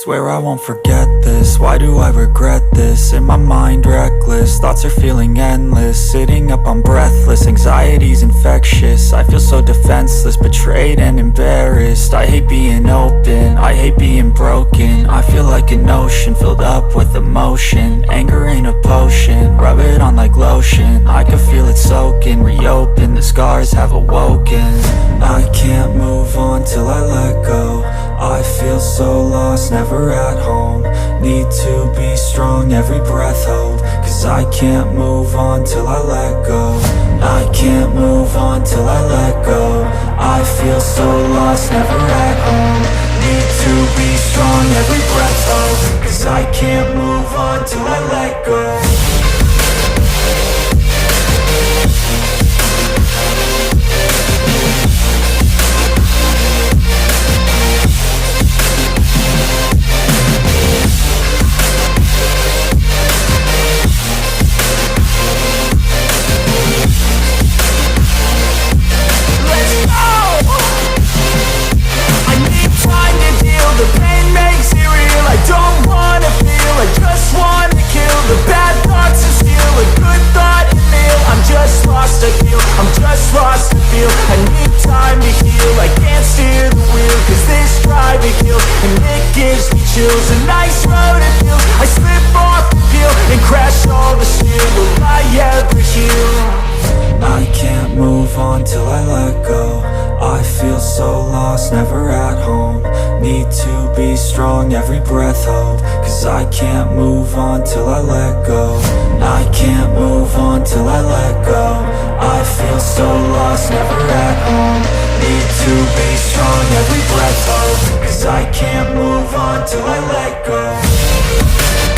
Swear I won't forget this, why do I regret this? In my mind reckless, thoughts are feeling endless. Sitting up I'm breathless, anxiety's infectious. I feel so defenseless, betrayed and embarrassed. I hate being open, I hate being broken. I feel like an ocean filled up with emotion. Anger ain't a potion, rub it on like lotion. I can feel it soaking, reopen, the scars have awoken. I can't move on till I let go. I feel so lost, never at home. Need to be strong, every breath hold. Cause I can't move on till I let go. I can't move on till I let go. I feel so lost, never at home. Need to be strong, every breath hold. Cause I can't move on till I let go. I'm just lost to feel. I need time to heal. I can't steer the wheel, cause this driving kills. And it gives me chills. A nice road it feels. I slip off the peel and crash all the steel. Will I ever heal? I can't move on till I let go. I feel so lost, never at home. Need to be strong, every breath hold. Cause I can't move on till I let go. I can't move on till I let go. I feel so lost, never at home. Need to be strong, every breath hold. Cause I can't move on till I let go.